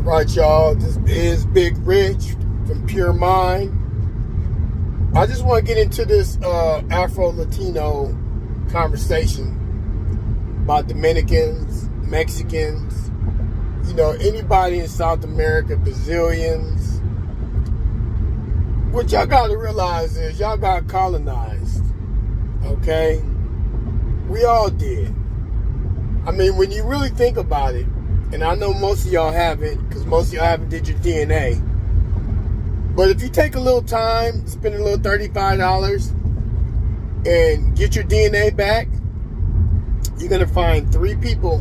Right, y'all, this is Big Rich from Pure Mind. I just want to get into this Afro-Latino conversation about Dominicans, Mexicans, anybody in South America, Brazilians. What y'all got to realize is y'all got colonized, okay? We all did. I mean, when you really think about it, and I know most of y'all haven't, because most of y'all haven't did your DNA. But if you take a little time, spend a little $35 and get your DNA back, you're going to find 3 people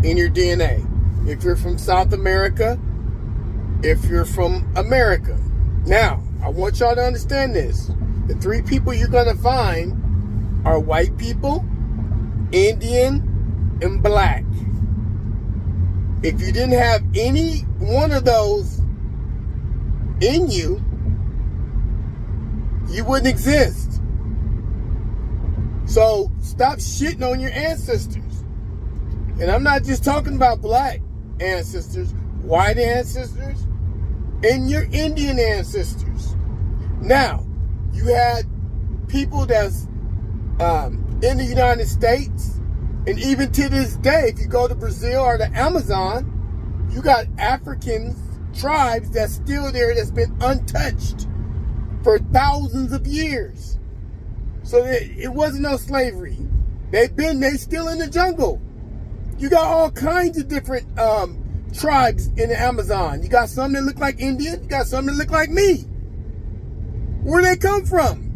in your DNA. If you're from South America, if you're from America. Now, I want y'all to understand this. The 3 people you're going to find are white people, Indian, and black. If you didn't have any one of those in you, you wouldn't exist. So stop shitting on your ancestors. And I'm not just talking about black ancestors, white ancestors, and your Indian ancestors. Now, you had people that's in the United States. And even to this day, if you go to Brazil or the Amazon, you got African tribes that's still there, that's been untouched for thousands of years. So it wasn't no slavery. They still in the jungle. You got all kinds of different tribes in the Amazon. You got some that look like Indian. You got some that look like me. Where they come from?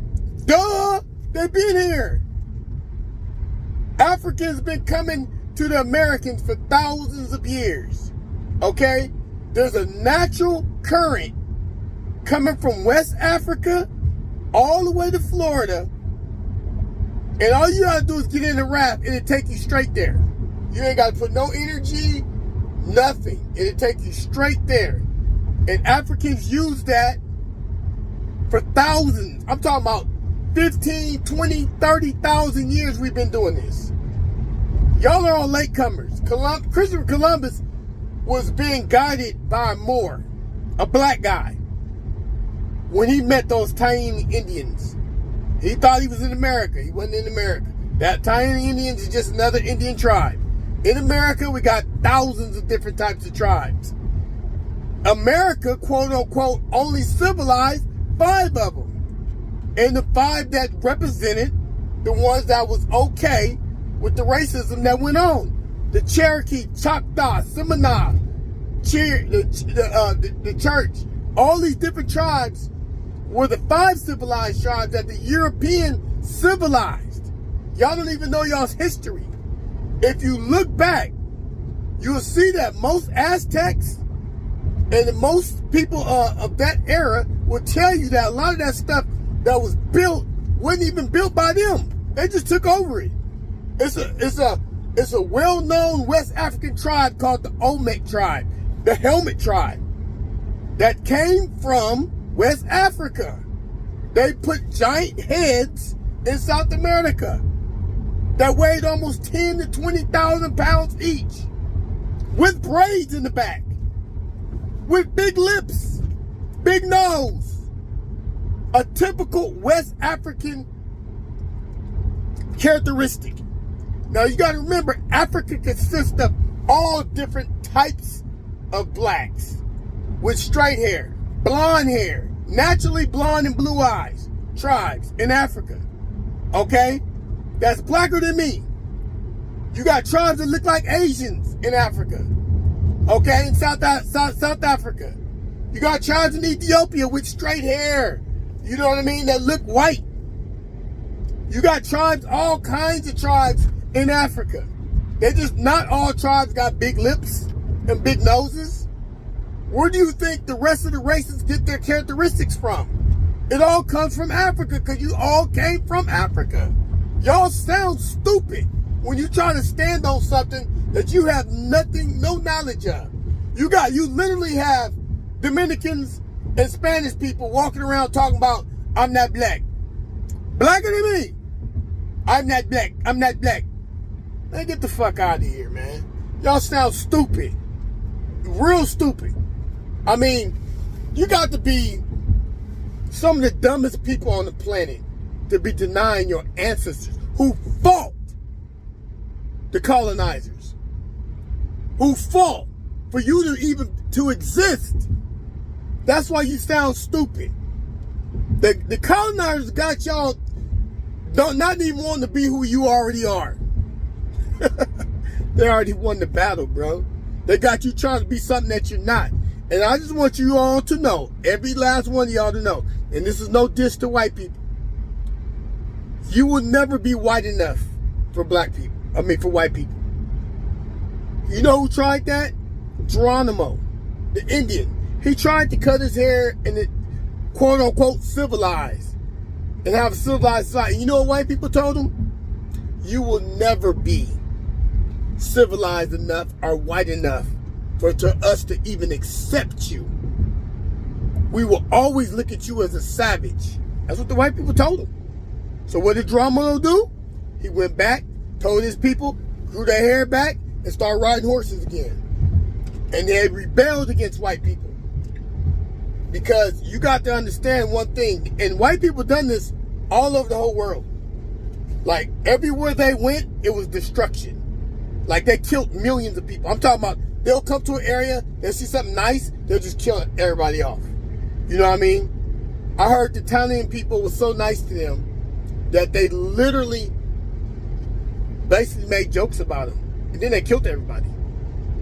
Duh! They've been here. Africans been coming to the Americans for thousands of years, okay? There's a natural current coming from West Africa all the way to Florida, and all you gotta do is get in a raft and it'll take you straight there. You ain't gotta put no energy, nothing. It'll take you straight there. And Africans use that for thousands. I'm talking about 15, 20, 30,000 years we've been doing this. Y'all are all latecomers. Christopher Columbus was being guided by a Moor, a black guy, when he met those tiny Indians. He thought he was in America. He wasn't in America. That tiny Indians is just another Indian tribe. In America, we got thousands of different types of tribes. America, quote unquote, only civilized 5 of them. And the 5 that represented the ones that was okay with the racism that went on. The Cherokee, Choctaw, Seminole, the Church, all these different tribes were the 5 civilized tribes that the European civilized. Y'all don't even know y'all's history. If you look back, you'll see that most Aztecs and most people of that era will tell you that a lot of that stuff that was built wasn't even built by them. They just took over it. It's a well-known West African tribe called the Olmec tribe, the Helmet tribe, that came from West Africa. They put giant heads in South America that weighed almost 10 to 20,000 pounds each, with braids in the back, with big lips, big nose. A typical West African characteristic. Now you got to remember, Africa consists of all different types of blacks with straight hair, blonde hair, naturally blonde and blue eyes, tribes in Africa. Okay? That's blacker than me. You got tribes that look like Asians in Africa. Okay? In South Africa. You got tribes in Ethiopia with straight hair. You know what I mean? That look white. You got tribes, all kinds of tribes in Africa. They just, not all tribes got big lips and big noses. Where do you think the rest of the races get their characteristics from? It all comes from Africa, because you all came from Africa. Y'all sound stupid when you try to stand on something that you have nothing, no knowledge of. You literally have Dominicans and Spanish people walking around talking about, I'm not black. Blacker than me. I'm not black. I'm not black. Man, get the fuck out of here, man. Y'all sound stupid. real stupid. I mean, you got to be some of the dumbest people on the planet to be denying your ancestors who fought the colonizers, who fought for you to even to exist. That's why you sound stupid. The colonizers got y'all not even wanting to be who you already are. They already won the battle, bro. They got you trying to be something that you're not. And I just want you all to know, every last one of y'all to know, and this is no diss to white people, you will never be white enough for black people. I mean, for white people. You know who tried that? Geronimo, the Indian. He tried to cut his hair and it, quote unquote, civilized and have a civilized society. You know what white people told him? You will never be civilized enough or white enough for us to even accept you. We will always look at you as a savage. That's what the white people told him. So what did Geronimo do? He went back, told his people, grew their hair back, and started riding horses again. And they rebelled against white people. Because you got to understand one thing, and white people done this all over the whole world. Like, everywhere they went, it was destruction. Like, they killed millions of people. I'm talking about, they'll come to an area, they'll see something nice, they'll just kill everybody off. You know what I mean? I heard the Italian people were so nice to them that they literally basically made jokes about them. And then they killed everybody.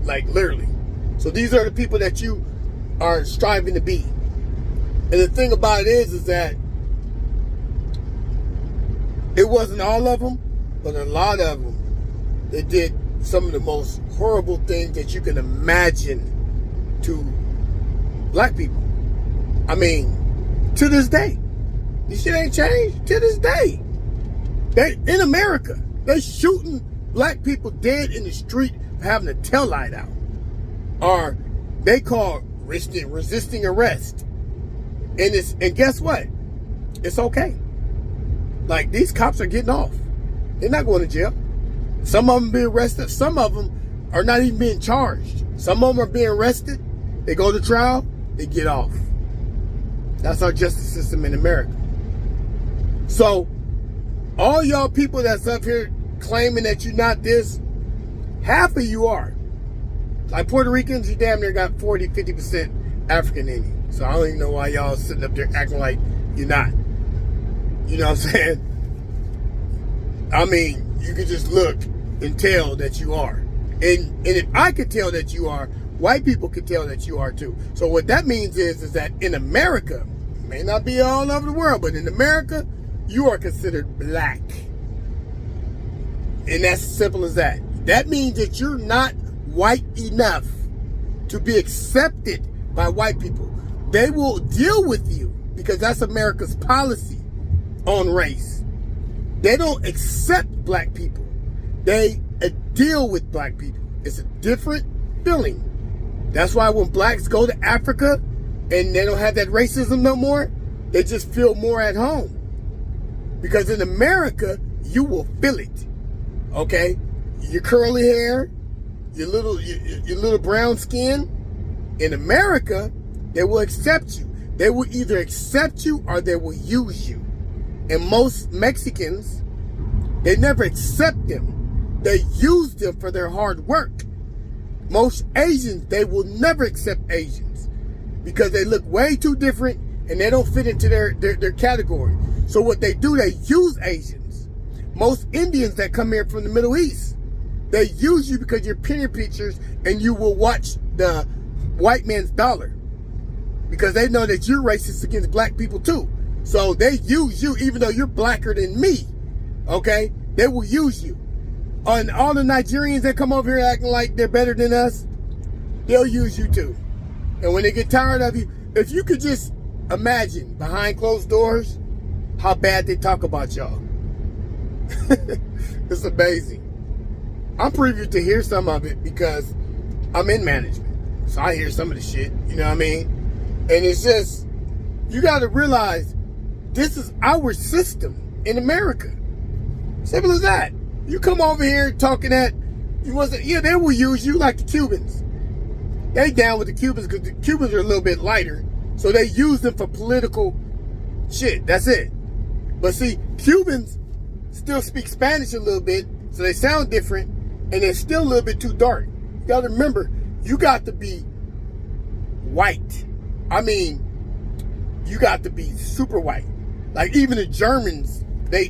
Like, literally. So these are the people that you are striving to be. And the thing about it is that it wasn't all of them, but a lot of them, they did some of the most horrible things that you can imagine to black people. I mean, to this day. This shit ain't changed to this day. In America, they shooting black people dead in the street for having a taillight out. Or they call resisting arrest. And guess what? It's okay. Like, these cops are getting off. They're not going to jail. Some of them being arrested. Some of them are not even being charged. Some of them are being arrested. They go to trial. They get off. That's our justice system in America. So, all y'all people that's up here claiming that you're not this, half of you are. Like Puerto Ricans, you damn near got 40, 50% African in you. So I don't even know why y'all sitting up there acting like you're not. You know what I'm saying? I mean, you can just look and tell that you are. And if I could tell that you are, white people could tell that you are too. So what that means is that in America, may not be all over the world, but in America, you are considered black. And that's as simple as that. That means that you're not white enough to be accepted by white people. They will deal with you because that's America's policy on race. They don't accept black people. They deal with black people. It's a different feeling. That's why when blacks go to Africa and they don't have that racism no more, they just feel more at home. Because in America, you will feel it. Okay? Your curly hair, your little brown skin. In America, they will accept you. They will either accept you or they will use you. And most Mexicans, they never accept them. They use them for their hard work. Most Asians, they will never accept Asians because they look way too different and they don't fit into their category. So what they do, they use Asians. Most Indians that come here from the Middle East, they use you because you're penny pictures and you will watch the white man's dollar because they know that you're racist against black people too. So they use you even though you're blacker than me. Okay? They will use you. And all the Nigerians that come over here acting like they're better than us, they'll use you too. And when they get tired of you, if you could just imagine behind closed doors how bad they talk about y'all. It's amazing. I'm privy to hear some of it because I'm in management. So I hear some of the shit, you know what I mean? And it's just, you got to realize this is our system in America. Simple as that. You come over here talking that you wasn't, yeah, they will use you like the Cubans. they down with the Cubans because the Cubans are a little bit lighter. So they use them for political shit. That's it. But see, Cubans still speak Spanish a little bit, so they sound different, and they're still a little bit too dark. You gotta remember, you got to be white. I mean, you got to be super white. Like even the Germans, they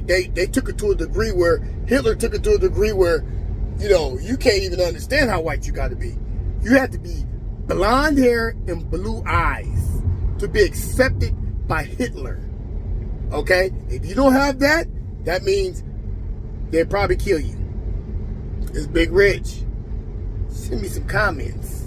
took it to a degree where Hitler took it to a degree where, you know, you can't even understand how white you got to be. You have to be blonde hair and blue eyes to be accepted by Hitler. Okay? If you don't have that, that means they'll probably kill you. It's Big Rich. Send me some comments.